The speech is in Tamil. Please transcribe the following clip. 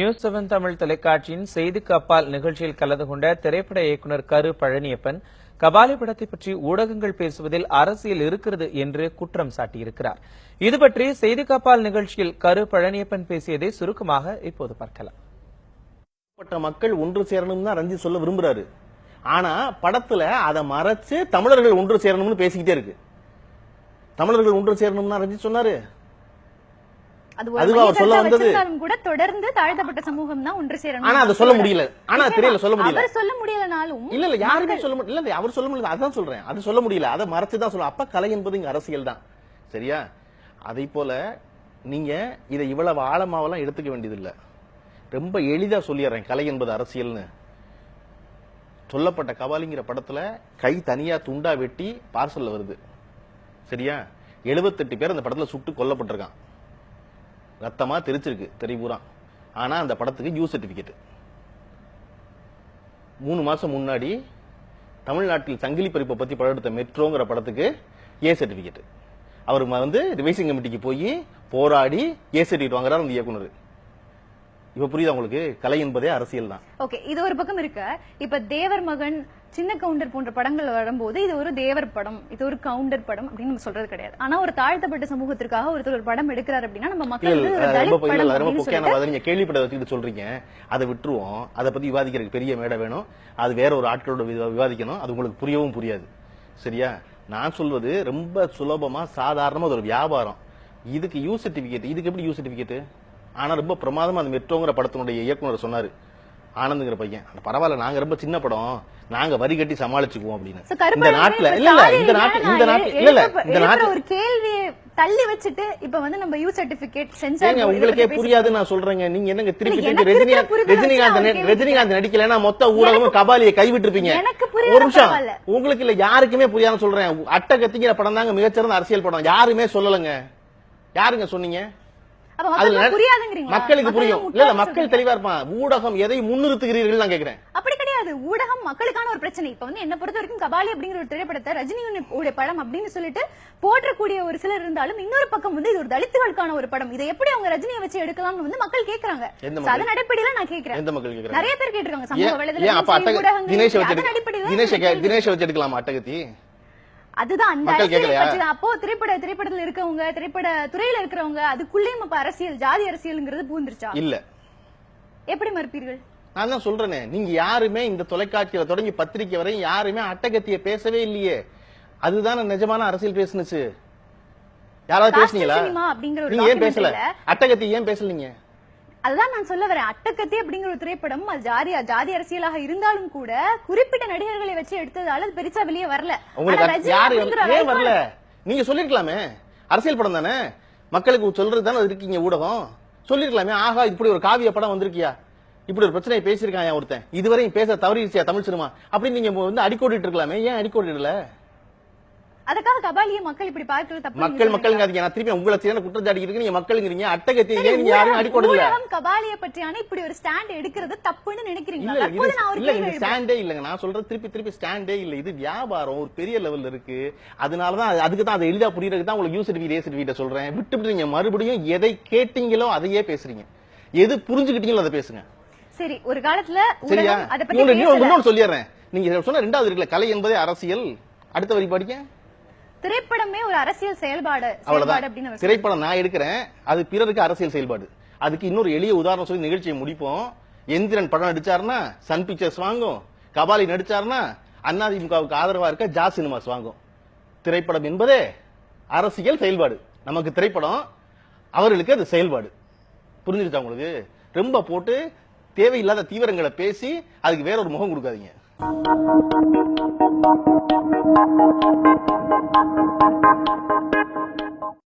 நியூஸ் 7 தமிழ் தொலைக்காட்சியின் செய்திக்கு அப்பால் நிகழ்ச்சியில் கலந்து கொண்ட திரைப்பட இயக்குநர் கரு பழனியப்பன் கபாலி படத்தை பற்றி ஊடகங்கள் பேசுவதில் அரசியல் இருக்கிறது என்று குற்றம் சாட்டியிருக்கிறார். இதுபற்றி செய்திக்கு அப்பால் நிகழ்ச்சியில் கரு பழனியப்பன் பேசியதை சுருக்கமாக இப்போது பார்க்கலாம். மக்கள் ஒன்று சேரணும் தான் ரஞ்சித் சொல்ல விரும்புறாரு. ஆனா படத்துல அதை மறைச்சு தமிழர்கள் ஒன்று சேரணும்னு பேசிக்கிட்டே இருக்கு. தமிழர்கள் ஒன்று சேரணும்னா ரஞ்சித் சொன்னாரு. கூட தொடர்ந்து தாழ்த்தப்பட்ட சமூகம் தான் ஒன்று சேரணும். ஆனா அதை சொல்ல முடியல. ஆனா திரையில சொல்ல முடியல. அவர் சொல்ல முடியலனாலும் இல்ல யாருமே சொல்ல முடியல. இல்ல அவர் சொல்ல முடியல. அதான் சொல்றேன். அது சொல்ல முடியல. அதை மறைச்சுதான் சொல்ல. அப்ப கலை என்பது இங்க அரசியல் தான். சரியா? அதை போல நீங்க இதை இவ்வளவு ஆழமாவெல்லாம் எடுத்துக்க வேண்டியது இல்ல. ரொம்ப எளிதா சொல்லிடுறேன். கலை என்பது அரசியல்னு. சொல்லப்பட்ட கபாலிங்கிற படத்துல கை தனியா துண்டா வெட்டி பார்சல்ல வருது. சரியா? 78 பேர் அந்த படத்துல சுட்டு கொல்லப்பட்டிருக்கான். ரத்தமா தெரிச்சிருக்கு தெரிபூரா. ஆனா அந்த படத்துக்கு யூ சர்டிபிகேட் 3 மாசம் முன்னாடி தமிழ்நாட்டில் சங்கிலி பறிப்பை பத்தி படம் எடுத்த மெட்ரோங்கிற படத்துக்கு ஏ சர்டிபிகேட். அவர் ரிவைசிங் கமிட்டிக்கு போய் போராடி ஏ சர்டிபிகேட் வாங்குறாரு அந்த இயக்குனர். இப்ப புரியுதா உங்களுக்கு? கலை என்பதே அரசியல் தான். ஓகே, இது ஒரு பக்கம் இருக்க. இப்ப தேவர் மகன், சின்ன கவுண்டர் போன்ற படங்கள் வரும்போது இது ஒரு தேவர் படம், இது ஒரு கவுண்டர் படம் அப்படின்னு நம்ம சொல்றது கிடையாது. ஆனா ஒரு தாழ்த்தப்பட்ட சமூகத்திற்காக ஒருத்தர் ஒரு படம் எடுக்கிறார் அப்படின்னா நம்ம மக்கள் நீங்க கேள்விப்பட வச்சுக்கிட்டு சொல்றீங்க. அதை விட்டுருவோம். அதை பத்தி விவாதிக்கிறதுக்கு பெரிய மேடை வேணும். அது வேற ஒரு ஆட்களோட விவாதிக்கணும். அது உங்களுக்கு புரியவும் புரியாது. சரியா? நான் சொல்வது ரொம்ப சுலபமா சாதாரணமா ஒரு வியாபாரம். இதுக்கு யூ சர்டிபிகேட். இதுக்கு எப்படி யூ சர்டிபிகேட்? ஆனா ரொம்ப பிரமாதமா அந்த மெட்ரோங்கிற படத்தினுடைய இயக்குனர் சொன்னாரு, ஆனந்துங்கிற பையன், பரவாயில்ல நாங்க ரொம்ப சின்ன படம், நாங்க வரி கட்டி சமாளிச்சுக்குவோம் அப்படின்னு. இந்த நாட்டுல ஒரு கேள்வியை தள்ளி வச்சுட்டு இப்ப நம்ம யூ சர்டிபிகேட் சென்சார் உங்களுக்கே புரியாது. நான் சொல்றேங்க, நீங்க என்னங்க திருப்பி ரஜினிகாந்த் நடிக்கலன்னா மொத்த ஊடகமும் கபாலியை கைவிட்டு இருப்பீங்க. ஒரு நிமிஷம், உங்களுக்கு இல்ல யாருக்குமே புரியாதுன்னு சொல்றேன். அட்டகத்திங்கிற படம் தாங்க மிகச்சிறந்த அரசியல் படம். யாருமே சொல்லலங்க. யாருங்க சொன்னீங்க? மக்களுக்கு புரியும். இல்ல மக்கள் தெளிவா இருப்பான். ஊடகம் எதை முன்னிறுத்துகிறீர்கள் நான் கேக்குறேன். அப்படி கிடையாது. ஊடகம் மக்களுக்கான ஒரு பிரச்சனை. இப்ப என்ன பொறுத்த வரைக்கும் கபாலி அப்படிங்கிற ஒரு திரைப்படத்தை ரஜினியுடைய படம் அப்படின்னு சொல்லிட்டு போற்றக்கூடிய ஒரு சிலர் இருந்தாலும் இன்னொரு பக்கம் இது ஒரு தலித்துகளுக்கான ஒரு படம். இதை எப்படி அவங்க ரஜினியை வச்சு எடுக்கலாம்னு மக்கள் கேக்குறாங்க. அதன் அடிப்படையில நான் கேக்குறேன். எந்த மக்கள் கேக்குறாங்க? நிறைய பேர் கேட்டிருக்காங்க. சமூக வலைதளங்கள் தினேஷ் வச்சு எடுக்கலாமா அட்டகத்தி? அதுதான் அந்த அப்போ திரைப்படத்தில் இருக்கவங்க, திரைப்பட துறையில இருக்கிறவங்க அதுக்குள்ளேயும் இப்ப அரசியல், ஜாதி அரசியல்ங்கிறது பூந்துருச்சா? இல்ல. எப்படி மறுப்பீர்கள்? நான் தான் சொல்றேனே, நீங்க யாருமே இந்த தொலைக்காட்சியில தொடங்கி பத்திரிகை வரை யாருமே அட்டகத்திய பேசவே இல்லையே. அதுதான் நிஜமான அரசியல் பேசுனுச்சு. யாராவது பேசுனீங்களா? நீங்க ஏன் பேசல? அட்டகத்தி ஏன் பேசலீங்க? அதுதான் நான் சொல்ல வரேன். அட்டகத்தி அப்படிங்கிற ஒரு திரைப்படம் அது ஜாதி அரசியலாக இருந்தாலும் கூட குறிப்பிட்ட நடிகர்களை வச்சு எடுத்ததால அது பெருசா வெளியே வரல. வரல நீங்க சொல்லிருக்கலாமே. அரசியல் படம் தானே, மக்களுக்கு சொல்றது தானே இருக்கீங்க ஊடகம். சொல்லிருக்கலாமே, ஆகா இப்படி ஒரு காவிய படம் வந்திருக்கியா, இப்படி ஒரு பிரச்சனையை பேசியிருக்கான் ஒருத்தன், இதுவரையும் பேச தவறிடுச்சியா தமிழ் சினிமா அப்படின்னு நீங்க அடிக்கோடிட்டு இருக்கலாமே. ஏன் அடிக்கோடிடல? அதுக்காக கபாலியை மக்கள் இப்படி பார்க்கிறது தப்பு. மக்களுங்க நான் திருப்பி உங்களை சேன குற்றச்சாட்டு இருக்கு. நீங்க மக்களுங்கிறீங்க, அட்டகத்தி ஏன் நீங்க யாரும் அடிக்கோடல? கபாலியை பற்றியான இப்படி ஒரு ஸ்டாண்ட் எடுக்கிறது தப்புன்னு நினைக்கிறீங்க? இல்ல இது ஸ்டாண்டே இல்லங்க. நான் சொல்றது திருப்பி ஸ்டாண்டே இல்ல. இது வியாபாரம் ஒரு பெரிய லெவல்ல இருக்கு. அதனாலதான் அதுக்கு தான் அதை எளிதா புரியறதுக்கு தான் உங்களுக்கு யூ சர்டிபிகேட் ஏ சர்டிபிகேட் சொல்றேன். விட்டு நீங்க மறுபடியும் எதை கேட்டீங்களோ அதையே பேசுறீங்க. எது புரிஞ்சுக்கிட்டீங்களோ அதை பேசுங்க. சரி, ஒரு காலத்துல சரியா? இன்னொன்னு சொல்லிடுறேன். நீங்க சொன்ன ரெண்டாவது இருக்குல்ல, கலை என்பதே அரசியல். அடுத்த வரி படிக்க. திரைப்படமே ஒரு அரசியல் செயல்பாடு. திரைப்படம் நான் எடுக்கிறேன், அது பிறருக்கு அரசியல் செயல்பாடு. அதுக்கு இன்னொரு எளிய உதாரணம் சொல்லி நிகழ்ச்சியை முடிப்போம். எந்திரன் படம் நடிச்சாருன்னா சன் பிக்சர்ஸ் வாங்கும். கபாலி நடிச்சாருன்னா அதிமுகவுக்கு ஆதரவா இருக்க ஜா சினிமாஸ் வாங்கும். திரைப்படம் என்பதே அரசியல் செயல்பாடு. நமக்கு திரைப்படம், அவர்களுக்கு அது செயல்பாடு. புரிஞ்சிருச்சா உங்களுக்கு? ரொம்ப போட்டு தேவையில்லாத தீவிரங்களை பேசி அதுக்கு வேற ஒரு முகம் கொடுக்காதீங்க. Thank you.